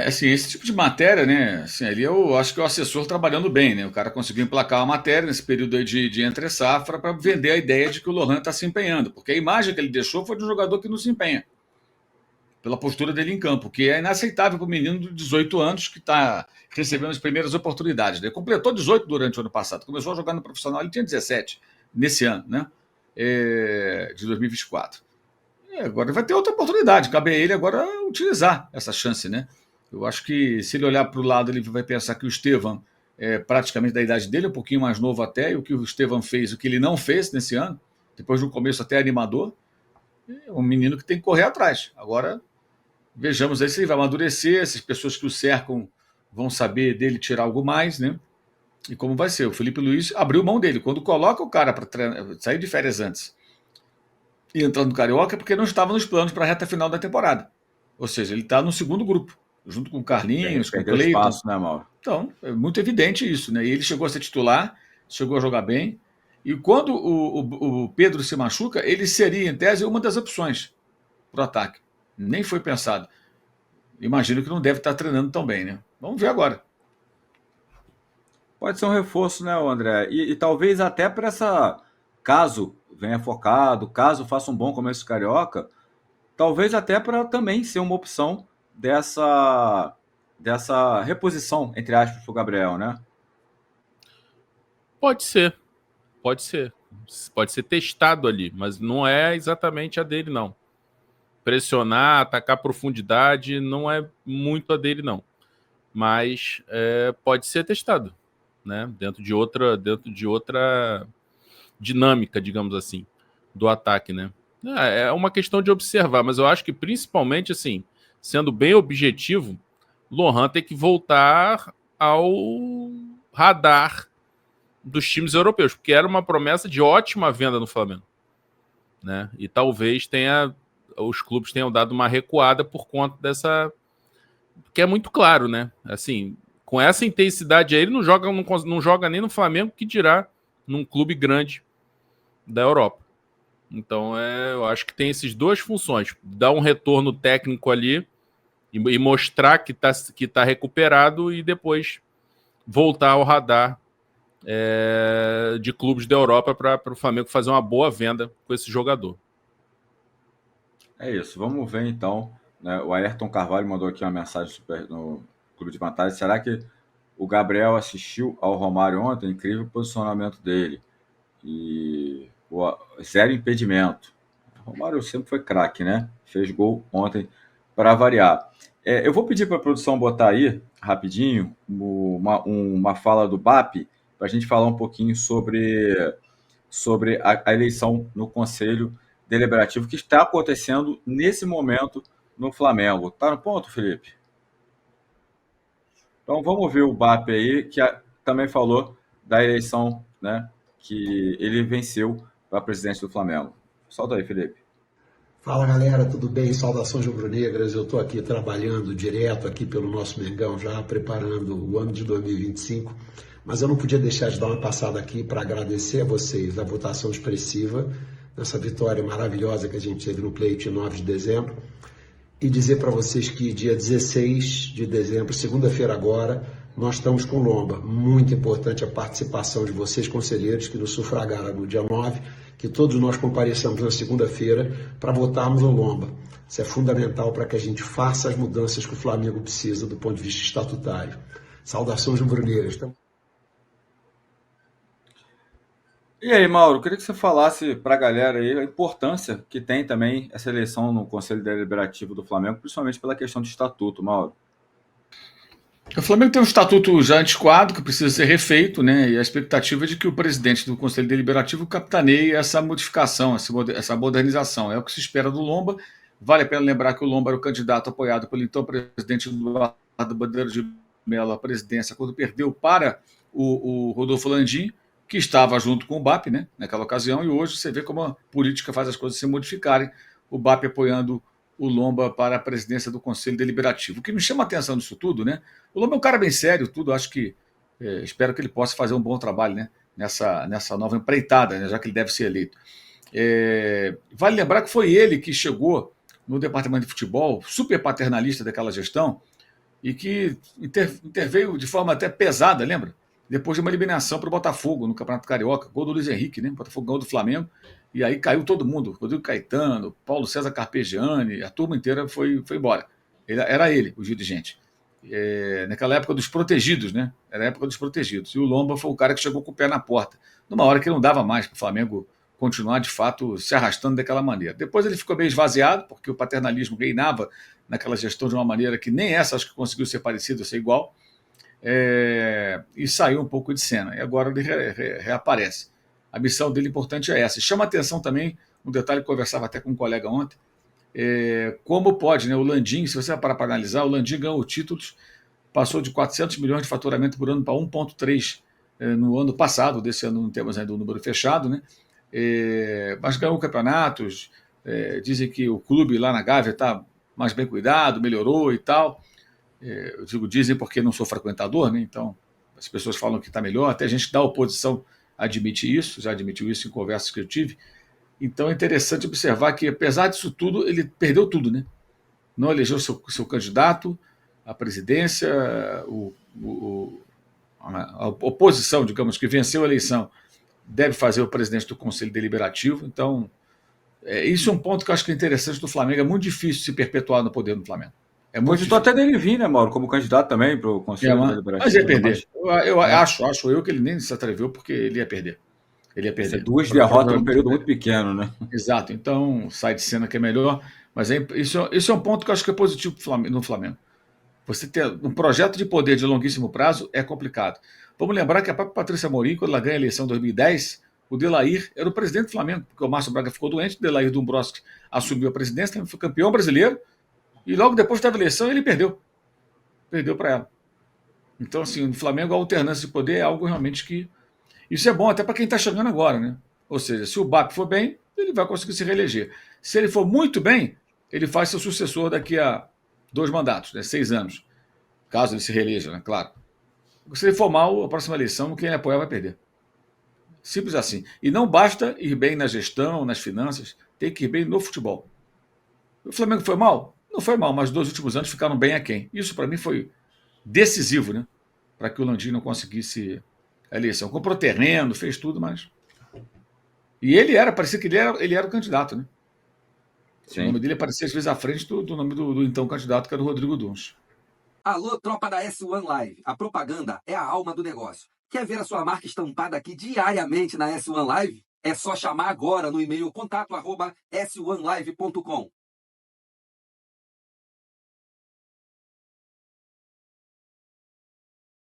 Assim, esse tipo de matéria, né? Assim, ali eu acho que o assessor trabalhando bem, né? O cara conseguiu emplacar uma matéria nesse período aí de entre safra para vender a ideia de que o Lohan está se empenhando, porque a imagem que ele deixou foi de um jogador que não se empenha, pela postura dele em campo, que é inaceitável para o menino de 18 anos que está recebendo as primeiras oportunidades. Ele completou 18 durante o ano passado, começou a jogar no profissional, ele tinha 17 nesse ano, né? De 2024. Agora vai ter outra oportunidade, cabe a ele agora utilizar essa chance, né? Eu acho que se ele olhar para o lado, ele vai pensar que o Estevam é praticamente da idade dele, um pouquinho mais novo até, e o que o Estevam fez, o que ele não fez nesse ano, depois de um começo até animador, é um menino que tem que correr atrás. Agora, vejamos aí se ele vai amadurecer, se as pessoas que o cercam vão saber dele tirar algo mais, né? E como vai ser. O Felipe Luiz abriu mão dele. Quando coloca o cara para sair de férias antes e entrar no Carioca, é porque não estava nos planos para a reta final da temporada. Ou seja, ele está no segundo grupo, junto com o Carlinhos, com o Perdeu Cleiton. espaço, né, Mauro? Então, é muito evidente isso, né? E ele chegou a ser titular, chegou a jogar bem. E quando o Pedro se machuca, ele seria, em tese, uma das opções para o ataque. Nem foi pensado. Imagino que não deve estar treinando tão bem, né? Vamos ver agora. Pode ser um reforço, né, André? E talvez até para essa. Caso venha focado, caso faça um bom começo carioca, talvez até para também ser uma opção dessa reposição, entre aspas, para o Gabriel, né? Pode ser, pode ser. Pode ser testado ali, mas não é exatamente a dele, não. Pressionar, atacar a profundidade, não é muito a dele, não. Mas pode ser testado, né? Dentro de outra dinâmica, digamos assim, do ataque, né? É uma questão de observar, mas eu acho que principalmente assim, sendo bem objetivo, Lohan tem que voltar ao radar dos times europeus, porque era uma promessa de ótima venda no Flamengo, né? E talvez os clubes tenham dado uma recuada por conta dessa, que é muito claro, né? Assim, com essa intensidade aí, ele não joga nem no Flamengo, que dirá num clube grande da Europa. Então, eu acho que tem essas duas funções: dar um retorno técnico ali e mostrar que tá recuperado e depois voltar ao radar de clubes da Europa para o Flamengo fazer uma boa venda com esse jogador. É isso. Vamos ver então. Né? O Ayrton Carvalho mandou aqui uma mensagem no Clube de Vantagem. Será que o Gabriel assistiu ao Romário ontem? Incrível posicionamento dele. E zero impedimento. O Romário sempre foi craque, né? Fez gol ontem para variar. Eu vou pedir para a produção botar aí, rapidinho, uma fala do BAP, para a gente falar um pouquinho sobre a eleição no Conselho Deliberativo que está acontecendo nesse momento no Flamengo. Tá no ponto, Felipe? Então vamos ver o BAP aí, que também falou da eleição, né, que ele venceu para a presidência do Flamengo. Solta aí, Felipe. Fala galera, tudo bem? Saudações rubro-negras. Eu estou aqui trabalhando direto aqui pelo nosso Mengão, já preparando o ano de 2025. Mas eu não podia deixar de dar uma passada aqui para agradecer a vocês a votação expressiva nessa vitória maravilhosa que a gente teve no pleito em 9 de dezembro. E dizer para vocês que dia 16 de dezembro, segunda-feira agora, nós estamos com Lomba. Muito importante a participação de vocês, conselheiros, que nos sufragaram no dia 9, que todos nós compareçamos na segunda-feira para votarmos o Lomba. Isso é fundamental para que a gente faça as mudanças que o Flamengo precisa do ponto de vista estatutário. Saudações rubro-negras. E aí, Mauro, queria que você falasse para a galera aí a importância que tem também essa eleição no Conselho Deliberativo do Flamengo, principalmente pela questão do estatuto, Mauro. O Flamengo tem um estatuto já antiquado que precisa ser refeito, né? E a expectativa é de que o presidente do Conselho Deliberativo capitaneie essa modificação, essa modernização. É o que se espera do Lomba. Vale a pena lembrar que o Lomba era o candidato apoiado pelo então presidente Eduardo Bandeira de Mello à presidência quando perdeu para o Rodolfo Landim, que estava junto com o BAP, né, naquela ocasião, e hoje você vê como a política faz as coisas se modificarem, o BAP apoiando o Lomba para a presidência do Conselho Deliberativo. O que me chama a atenção nisso tudo, né? O Lomba é um cara bem sério, tudo, acho que espero que ele possa fazer um bom trabalho, né, nessa nova empreitada, né, já que ele deve ser eleito. Vale lembrar que foi ele que chegou no departamento de futebol, super paternalista daquela gestão, e que interveio de forma até pesada, lembra? Depois de uma eliminação para o Botafogo no Campeonato Carioca, gol do Luiz Henrique, né? O Botafogo ganhou do Flamengo, e aí caiu todo mundo. Rodrigo Caetano, Paulo César Carpegiani, a turma inteira foi embora. Era ele, o dirigente. Naquela época dos protegidos, né? Era a época dos protegidos. E o Lomba foi o cara que chegou com o pé na porta, numa hora que não dava mais para o Flamengo continuar, de fato, se arrastando daquela maneira. Depois ele ficou meio esvaziado, porque o paternalismo reinava naquela gestão de uma maneira que nem essa acho que conseguiu ser parecida, ser igual, e saiu um pouco de cena. E agora ele reaparece. A missão dele importante é essa. Chama atenção também, um detalhe que eu conversava até com um colega ontem, como pode, né? O Landim, se você parar para analisar, o Landim ganhou títulos, passou de 400 milhões de faturamento por ano para 1,3 no ano passado, desse ano não temos ainda o número fechado, né? Mas ganhou campeonatos, dizem que o clube lá na Gávea está mais bem cuidado, melhorou e tal. Eu digo dizem porque não sou frequentador, né? Então as pessoas falam que está melhor, até a gente da oposição admite isso, já admitiu isso em conversas que eu tive. Então é interessante observar que, apesar disso tudo, ele perdeu tudo, né? Não elegeu seu candidato à presidência, a oposição, digamos, que venceu a eleição, deve fazer o presidente do Conselho Deliberativo. Então, isso é um ponto que eu acho que é interessante do Flamengo. É muito difícil se perpetuar no poder do Flamengo. É muito Cogitou até dele vir, né, Mauro, como candidato também para o Conselho Deliberativo. Mas ia perder. Eu acho que ele nem se atreveu porque ele ia perder. Ele ia perder. Duas derrotas num período muito pequeno, né? Exato. Então, sai de cena que é melhor. Mas isso é um ponto que eu acho que é positivo no Flamengo. Você ter um projeto de poder de longuíssimo prazo é complicado. Vamos lembrar que a própria Patrícia Amorim, quando ela ganha a eleição em 2010, o Delair era o presidente do Flamengo, porque o Márcio Braga ficou doente, o Delair Dombrowski assumiu a presidência, foi campeão brasileiro, e logo depois da eleição ele perdeu. Perdeu para ela. Então, assim, no Flamengo a alternância de poder é algo realmente que... Isso é bom até para quem está chegando agora, né? Ou seja, se o BAP for bem, ele vai conseguir se reeleger. Se ele for muito bem, ele faz seu sucessor daqui a 2 mandatos, né? 6 anos. Caso ele se reeleja, né? Claro. Se ele for mal, a próxima eleição, quem ele apoiar vai perder. Simples assim. E não basta ir bem na gestão, nas finanças, tem que ir bem no futebol. O Flamengo foi mal? Não foi mal, mas 2 últimos anos ficaram bem aquém. Isso, para mim, foi decisivo, né? Para que o Landim não conseguisse a eleição. Comprou terreno, fez tudo, mas... E parecia que ele era o candidato, né? Sim. O nome dele aparecia às vezes à frente do nome do então candidato, que era o Rodrigo Duns. Alô, tropa da S1 Live. A propaganda é a alma do negócio. Quer ver a sua marca estampada aqui diariamente na S1 Live? É só chamar agora no e-mail contato@s1live.com.